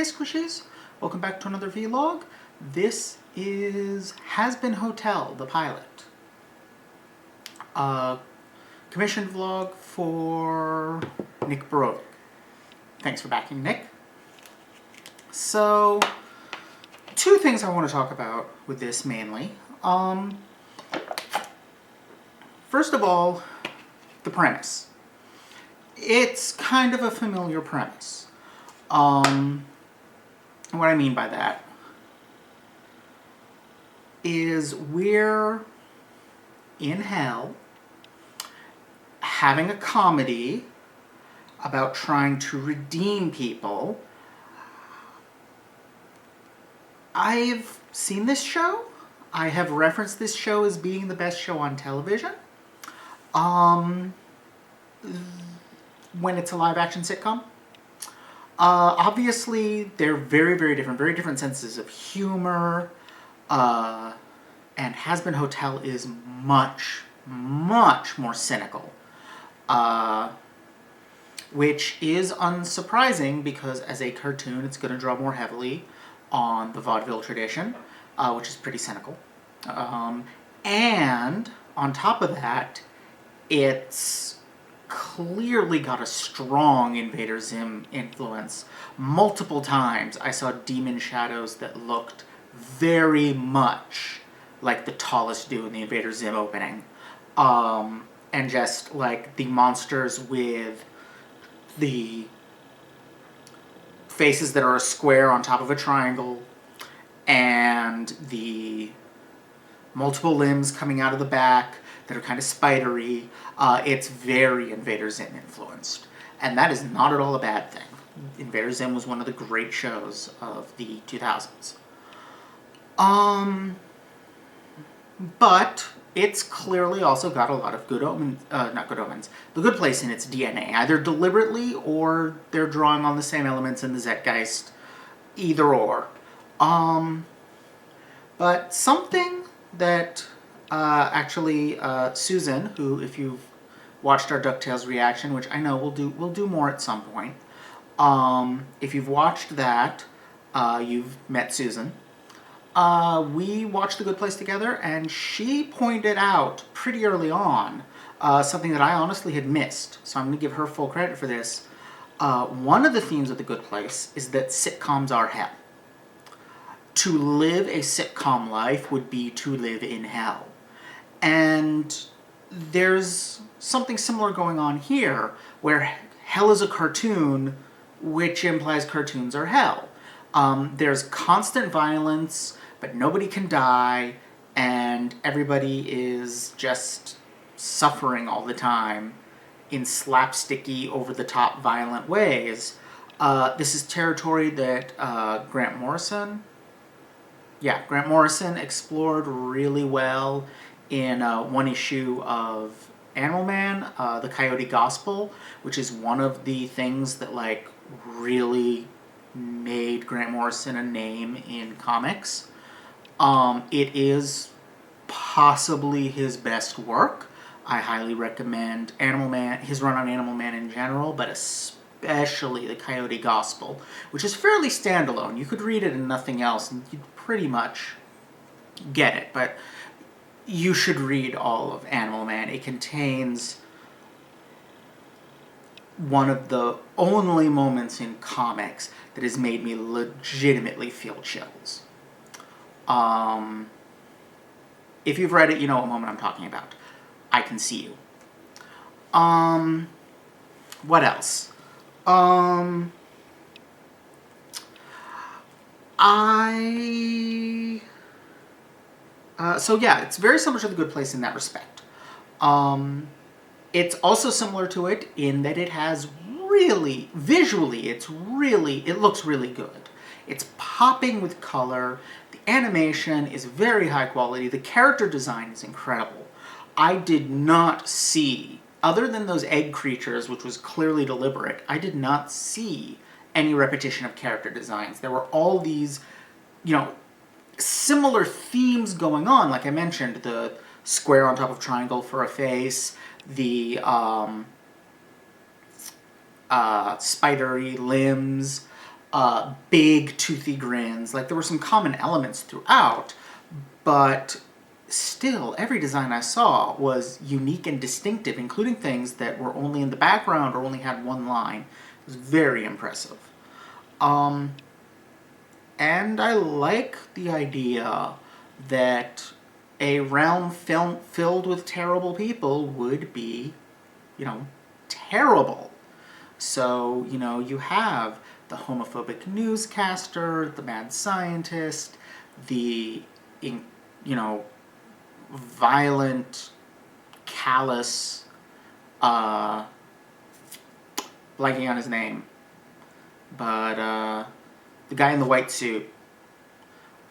Squishies, welcome back to another vlog. This is Hazbin Hotel, the pilot. Commissioned vlog for Nick Barovic. Thanks for backing, Nick. So, two things I want to talk about with this mainly. First of all, the premise. It's kind of a familiar premise. What I mean by that is we're in hell having a comedy about trying to redeem people. I've seen this show. I have referenced this show as being the best show on television. When it's a live-action sitcom. Obviously, they're very different senses of humor, and Hazbin Hotel is much more cynical, which is unsurprising because as a cartoon, it's going to draw more heavily on the vaudeville tradition, which is pretty cynical. And on top of that, it's clearly got a strong Invader Zim influence. Multiple times I saw demon shadows that looked very much like the tallest dude in the Invader Zim opening. And just like the monsters with the faces that are a square on top of a triangle and the multiple limbs coming out of the back that are kind of spidery. It's very Invader Zim influenced. And that is not at all a bad thing. Invader Zim was one of the great shows of the 2000s. But it's clearly also got a lot of good omens, not good omens, the good place in its DNA, either deliberately or they're drawing on the same elements in the Zeitgeist, either or. But something that actually, Susan, who, if you've watched our DuckTales reaction, which I know we'll do more at some point, if you've watched that, you've met Susan. We watched The Good Place together, and she pointed out pretty early on something that I honestly had missed, so I'm going to give her full credit for this. One of the themes of The Good Place is that sitcoms are hell. To live a sitcom life would be to live in hell. And there's something similar going on here, where hell is a cartoon, which implies cartoons are hell. There's constant violence, but nobody can die, and everybody is just suffering all the time in slapsticky, over-the-top violent ways. This is territory that Grant Morrison explored really well in one issue of Animal Man, The Coyote Gospel, which is one of the things that like really made Grant Morrison a name in comics. It is possibly his best work. I highly recommend Animal Man, his run on Animal Man in general, but especially The Coyote Gospel, which is fairly standalone. You could read it and nothing else, and you'd pretty much get it, but you should read all of Animal Man. It contains one of the only moments in comics that has made me legitimately feel chills. If you've read it, you know what moment I'm talking about. I can see you. What else? So yeah, it's very similar to The Good Place in that respect. It's also similar to it in that it has really, visually, it looks really good. It's popping with color, the animation is very high quality, the character design is incredible. I did not see, other than those egg creatures, which was clearly deliberate, I did not see any repetition of character designs. There were all these, similar themes going on, like I mentioned, the square on top of triangle for a face, the spidery limbs, big toothy grins. Like, there were some common elements throughout, but still, every design I saw was unique and distinctive, including things that were only in the background or only had one line. It was very impressive. And I like the idea that a realm filled with terrible people would be, terrible. So, you have the homophobic newscaster, the mad scientist, the, violent, callous, blanking on his name, but the guy in the white suit.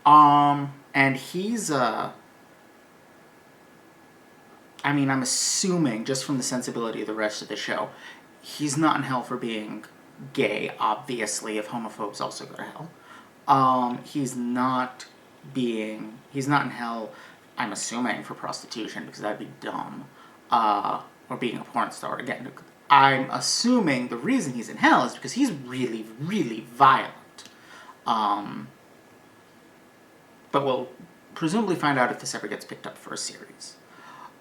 And he's, I'm assuming, just from the sensibility of the rest of the show, he's not in hell for being gay, obviously, if homophobes also go to hell. He's not in hell, I'm assuming, for prostitution, because that'd be dumb. Or being a porn star. Again, I'm assuming the reason he's in hell is because he's really, really violent. But we'll presumably find out if this ever gets picked up for a series.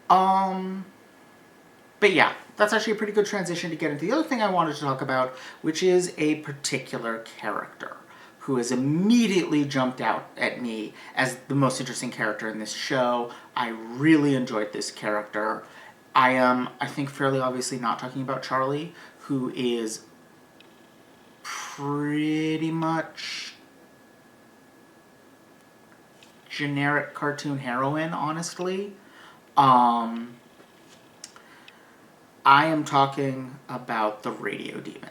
But yeah, that's actually a pretty good transition to get into the other thing I wanted to talk about, which is a particular character who has immediately jumped out at me as the most interesting character in this show. I really enjoyed this character. I am, I think, fairly obviously not talking about Charlie, who is pretty much generic cartoon heroine, honestly. I am talking about the Radio Demon.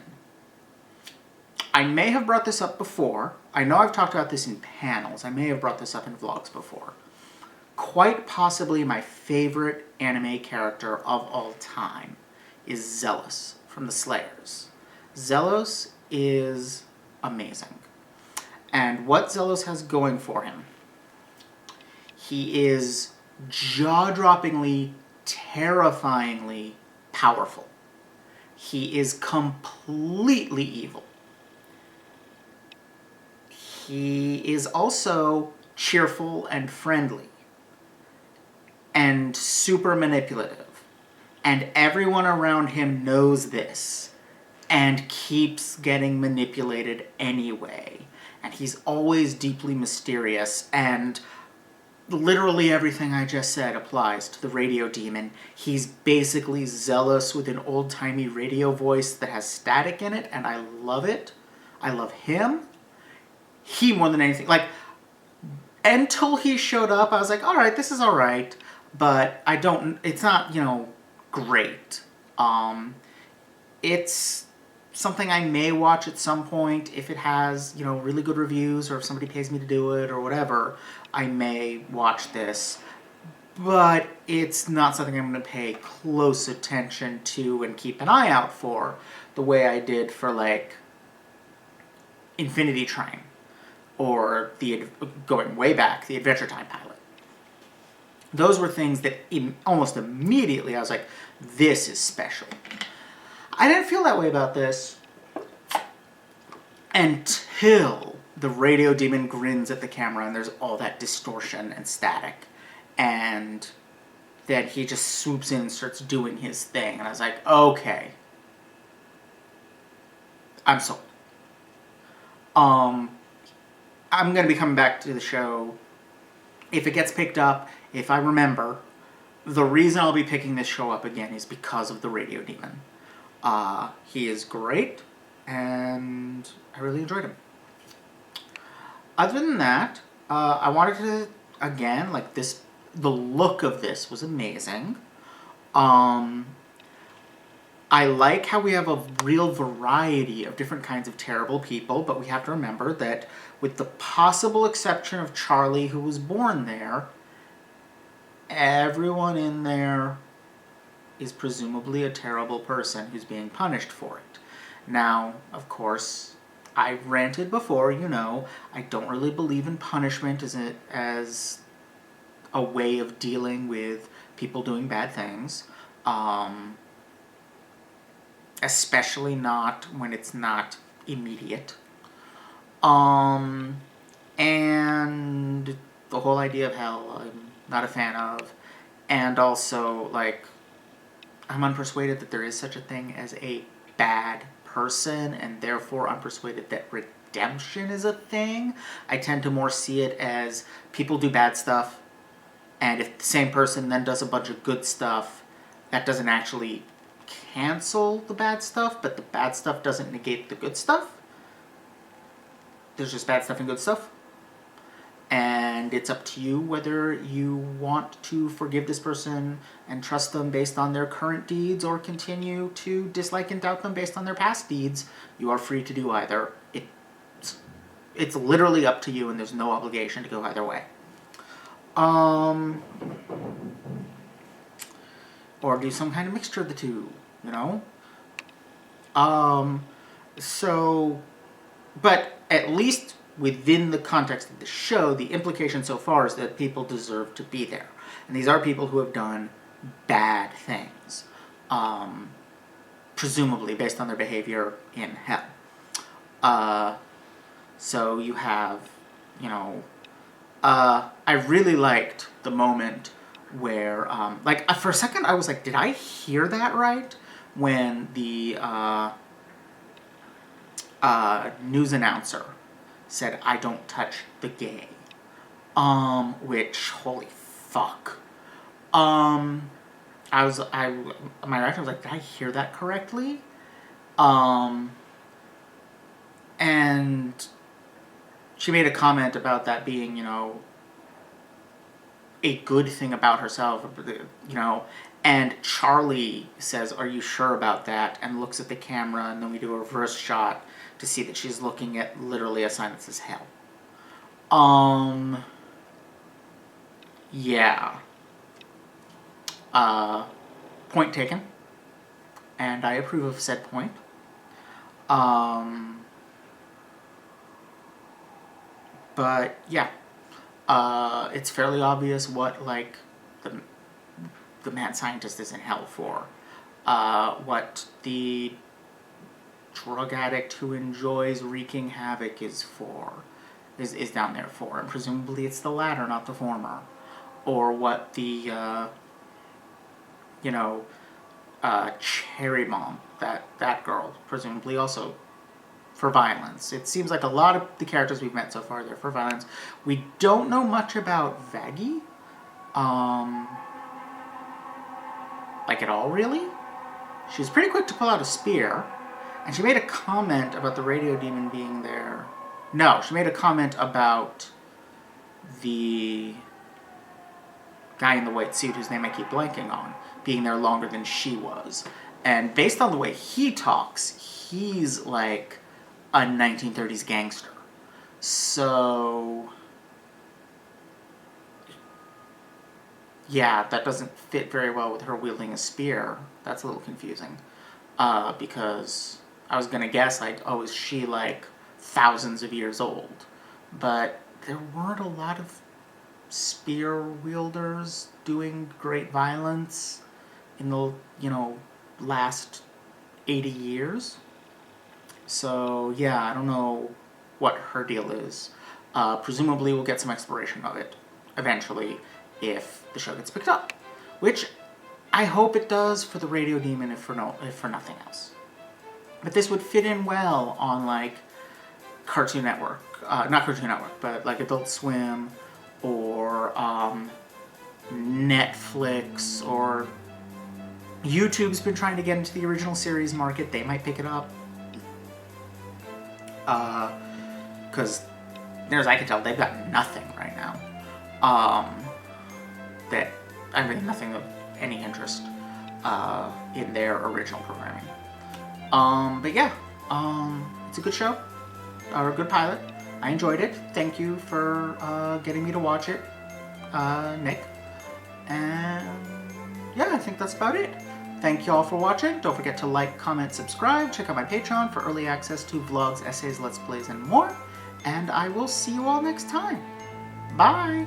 I may have brought this up before. I know I've talked about this in panels. I may have brought this up in vlogs before. Quite possibly my favorite anime character of all time is Zelos from the Slayers. Zelos is amazing. And what Zelos has going for him, he is jaw-droppingly, terrifyingly powerful. He is completely evil. He is also cheerful and friendly and super manipulative. And everyone around him knows this and keeps getting manipulated anyway. And he's always deeply mysterious, and literally everything I just said applies to the Radio Demon. He's basically Zelos with an old-timey radio voice that has static in it, and I love it. I love him. He, more than anything, like, until he showed up, I was like, alright, this is alright, but it's not, great. It's something I may watch at some point if it has, really good reviews, or if somebody pays me to do it, or whatever. I may watch this, but it's not something I'm going to pay close attention to and keep an eye out for the way I did for, like, Infinity Train, or going way back, the Adventure Time pilot. Those were things that almost immediately I was like, this is special. I didn't feel that way about this until the Radio Demon grins at the camera and there's all that distortion and static, and then he just swoops in and starts doing his thing, and I was like, okay, I'm sold. I'm going to be coming back to the show if it gets picked up, if I remember. The reason I'll be picking this show up again is because of the Radio Demon. He is great, and I really enjoyed him. Other than that, I wanted to, again, like, the look of this was amazing. I like how we have a real variety of different kinds of terrible people, but we have to remember that with the possible exception of Charlie, who was born there, everyone in there is presumably a terrible person who's being punished for it. Now, of course, I've ranted before, I don't really believe in punishment as a way of dealing with people doing bad things. Especially not when it's not immediate. And the whole idea of hell, I'm not a fan of. And also, like, I'm unpersuaded that there is such a thing as a bad person, and therefore unpersuaded that redemption is a thing. I tend to more see it as people do bad stuff, and if the same person then does a bunch of good stuff, that doesn't actually cancel the bad stuff, but the bad stuff doesn't negate the good stuff. There's just bad stuff and good stuff. And it's up to you whether you want to forgive this person and trust them based on their current deeds, or continue to dislike and doubt them based on their past deeds. You are free to do either. It's literally up to you, and there's no obligation to go either way. Or do some kind of mixture of the two, you know? But at least within the context of the show, the implication so far is that people deserve to be there. And these are people who have done bad things, presumably based on their behavior in hell. So you have, you know, I really liked the moment where, for a second I was like, did I hear that right? When the news announcer said, "I don't touch the gay." Which, holy fuck. My reaction was like, did I hear that correctly? And she made a comment about that being, you know, a good thing about herself, you know, and Charlie says, "Are you sure about that?" and looks at the camera, and then we do a reverse shot to see that she's looking at literally a sign that says hell. Yeah. Point taken. And I approve of said point. But yeah. It's fairly obvious what, like, the mad scientist is in hell for. What the drug addict who enjoys wreaking havoc is down there for, and presumably it's the latter, not the former. Or what the cherry bomb, that girl, presumably also for violence. It seems like a lot of the characters we've met so far, they're for violence. We don't know much about Vaggie, like at all, really. She was pretty quick to pull out a spear, and she made a comment about the radio demon being there. No, she made a comment about the guy in the white suit, whose name I keep blanking on, being there longer than she was. And based on the way he talks, he's like a 1930s gangster. So yeah, that doesn't fit very well with her wielding a spear. That's a little confusing. Because I was gonna guess, like, oh, is she like thousands of years old? But there weren't a lot of spear wielders doing great violence in the, last 80 years. So yeah, I don't know what her deal is. Presumably we'll get some exploration of it eventually if the show gets picked up, which I hope it does for the radio demon, if for nothing else. But this would fit in well on, like, Cartoon Network, not Cartoon Network, but like Adult Swim or Netflix, or YouTube's been trying to get into the original series market. They might pick it up. Because, as I can tell, they've got nothing right now. Nothing of any interest in their original programming. But yeah, it's a good show, or a good pilot. I enjoyed it. Thank you for getting me to watch it, Nick. And yeah, I think that's about it. Thank you all for watching. Don't forget to like, comment, subscribe. Check out my Patreon for early access to vlogs, essays, let's plays, and more. And I will see you all next time. Bye!